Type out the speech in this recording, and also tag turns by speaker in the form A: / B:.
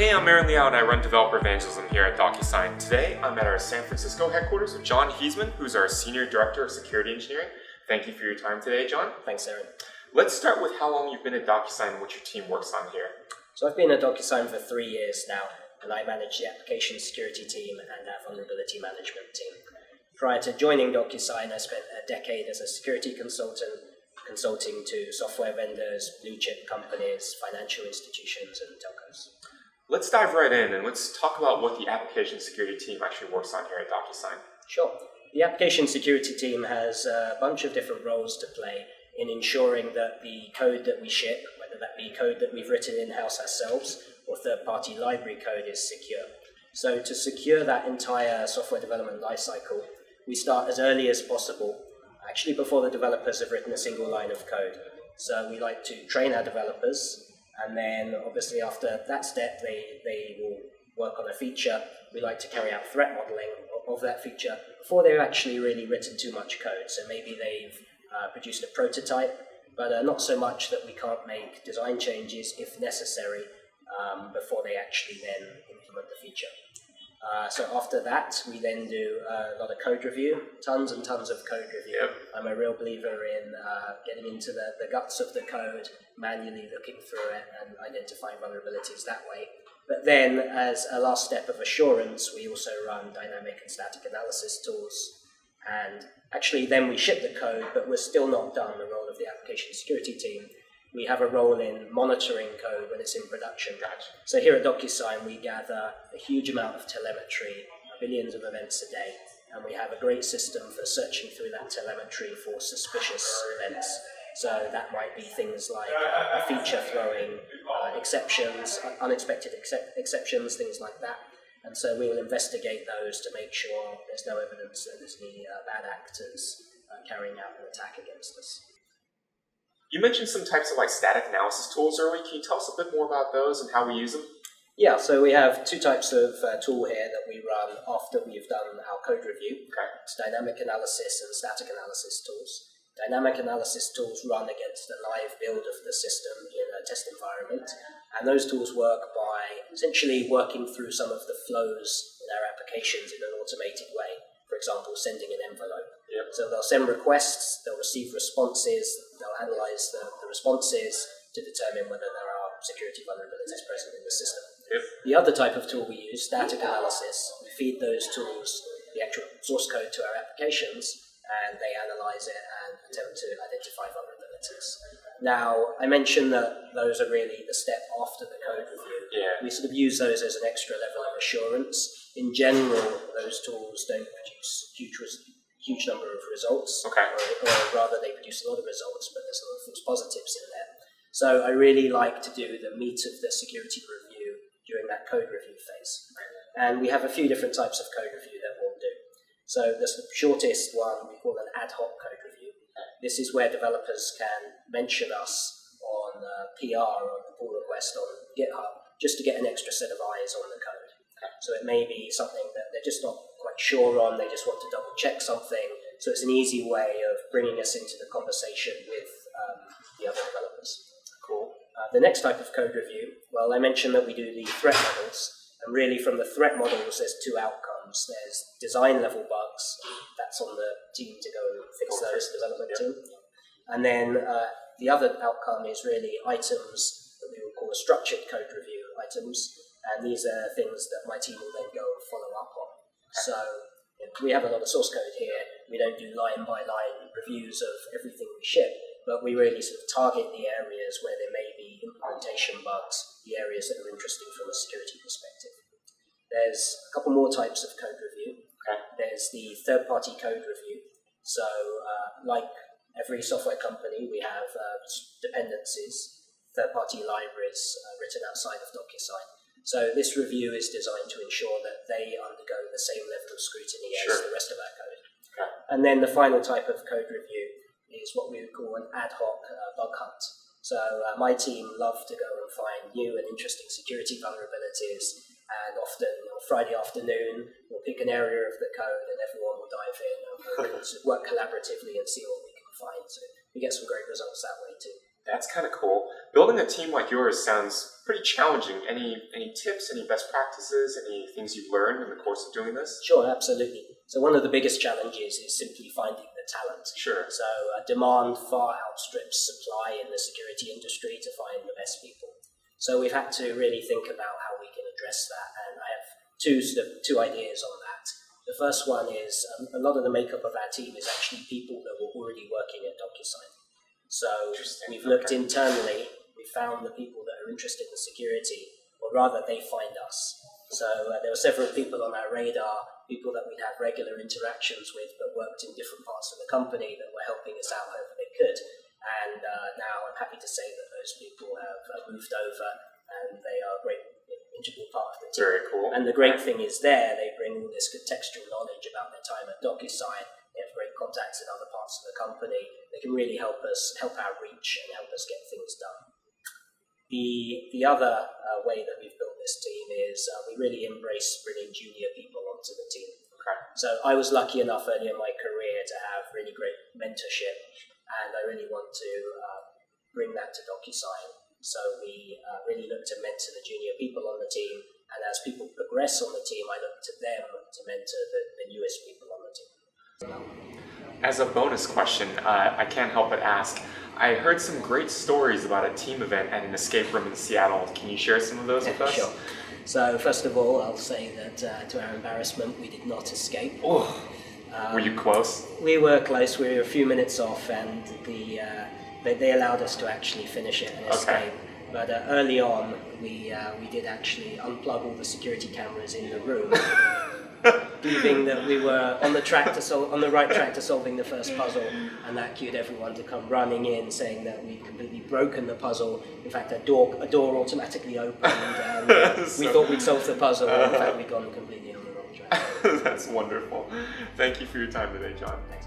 A: Hey, I'm Liao and I run developer evangelism here at DocuSign. Today, I'm at our San Francisco headquarters with John Heasman, who's our Senior Director of Security Engineering. Thank you for your time today, John.
B: Thanks, Aaron.
A: Let's start with how long you've been at DocuSign and what your team works on here.
B: So I've been at DocuSign for 3 years now, and I manage the application security team and our vulnerability management team. Prior to joining DocuSign, I spent a decade as a security consultant, consulting to software vendors, blue chip companies, financial institutions, and telcos.
A: Let's dive right in and let's talk about what the application security team actually works on here at DocuSign.
B: Sure. The application security team has a bunch of different roles to play in ensuring that the code that we ship, whether that be code that we've written in-house ourselves or third-party library code, is secure. So to secure that entire software development lifecycle, we start as early as possible, actually before the developers have written a single line of code. So we like to train our developers, and then obviously after that step, they will work on a feature. We like to carry out threat modeling of that feature before they've actually really written too much code. So maybe they've produced a prototype, but not so much that we can't make design changes if necessary before they actually then implement the feature. So after that, we then do a lot of code review, tons and tons of code review.
A: Yep. I'm
B: a real believer in getting into the guts of the code, manually looking through it and identifying vulnerabilities that way. But then, as a last step of assurance, we also run dynamic and static analysis tools. And actually then we ship the code, but we're still not done, the role of the application security team. We have a role in monitoring code when it's in production. So here at DocuSign, we gather a huge amount of telemetry, billions of events a day, and we have a great system for searching through that telemetry for suspicious events. So that might be things like a feature throwing exceptions, unexpected exceptions, things like that. And so we will investigate those to make sure there's no evidence that there's any bad actors carrying out an attack against us.
A: You mentioned some types of static analysis tools earlier. Can you tell us a bit more about those and how we use them?
B: Yeah, so we have two types of tool here that we run after we've done our code review.
A: Okay.
B: It's dynamic analysis and static analysis tools. Dynamic analysis tools run against a live build of the system in a test environment, and those tools work by essentially working through some of the flows in our applications in an automated way. For example, sending an envelope.
A: Yep.
B: So they'll send requests, they'll receive responses, they'll analyze the responses to determine whether there are security vulnerabilities present in the system.
A: Yep.
B: The other type of tool we use, static analysis, we feed those tools the actual source code to our applications, and they analyze it and attempt to identify vulnerabilities. Now, I mentioned that those are really the step after the code review.
A: Yeah.
B: We sort of use those as an extra level of assurance. In general, those tools don't produce huge number of results,
A: okay.
B: or rather they produce a lot of results, but there's a lot of false positives in there. So I really like to do the meat of the security review during that code review phase. And we have a few different types of code review that we'll do. So the shortest one we call an ad hoc code review. This is where developers can mention us on PR, on the pull request on GitHub, just to get an extra set of eyes on the code. So it may be something that they're just not quite sure on, they just want to double check something. So it's an easy way of bringing us into the conversation with the other developers.
A: Cool.
B: The next type of code review, well, I mentioned that we do the threat models. And really from the threat models, there's two outcomes. There's design level bugs, that's on the team to go and fix those, development team. And then the other outcome is really items that we would call a structured code review items. And these are things that my team will then go and follow up on. So we have a lot of source code here. We don't do line by line reviews of everything we ship, but we really sort of target the areas where there may be implementation bugs, the areas that are interesting from a security perspective. There's a couple more types of code review.
A: Okay.
B: There's the third-party code review. So like every software company, we have dependencies, third-party libraries written outside of DocuSign. So this review is designed to ensure that they undergo the same level of scrutiny as the rest of our code.
A: Okay.
B: And then the final type of code review is what we would call an ad hoc bug hunt. So my team love to go and find new and interesting security vulnerabilities, and often on Friday afternoon we'll pick an area of the code and everyone will dive in and we'll work collaboratively and see what we can find. So we get some great results that way too.
A: That's kind of cool. Building a team like yours sounds pretty challenging. Any tips, any best practices, any things you've learned in the course of doing this?
B: Sure, absolutely. So one of the biggest challenges is simply finding the talent.
A: Sure.
B: So demand far outstrips supply in the security industry to find the best people. So we've had to really think about how we can address that, and I have two ideas on that. The first one is a lot of the makeup of our team is actually people that were already working at DocuSign. So we've looked internally, we found the people that are interested in security, or rather they find us. So there were several people on our radar, people that we'd had regular interactions with but worked in different parts of the company that were helping us out however they could. And now I'm happy to say that those people have moved over and they are a great integral part of the team.
A: Very cool.
B: And the great thing is they bring all this contextual knowledge about their time at DocuSign. They have great contacts in other parts of the company. They can really help our reach and help us get things done. The other way that we've built this team is we really embrace bringing junior people onto the team.
A: Okay.
B: So I was lucky enough early in my career to have really great mentorship, and I really want to bring that to DocuSign. So we really look to mentor the junior people on the team, and as people progress on the team, I look to them to mentor the newest people on the team.
A: As a bonus question, I can't help but ask, I heard some great stories about a team event at an escape room in Seattle. Can you share some of those with us?
B: Sure. So first of all, I'll say that to our embarrassment, we did not escape.
A: Oh, were you close?
B: We were close. We were a few minutes off, and they allowed us to actually finish it and escape. But early on, we did actually unplug all the security cameras in the room, believing that we were on the right track to solving the first puzzle, and that cued everyone to come running in, saying that we'd completely broken the puzzle. In fact, a door automatically opened, and we thought we'd solved the puzzle, and in fact, we'd gone completely on the wrong track.
A: That's wonderful. Thank you for your time today, John.
B: Thanks.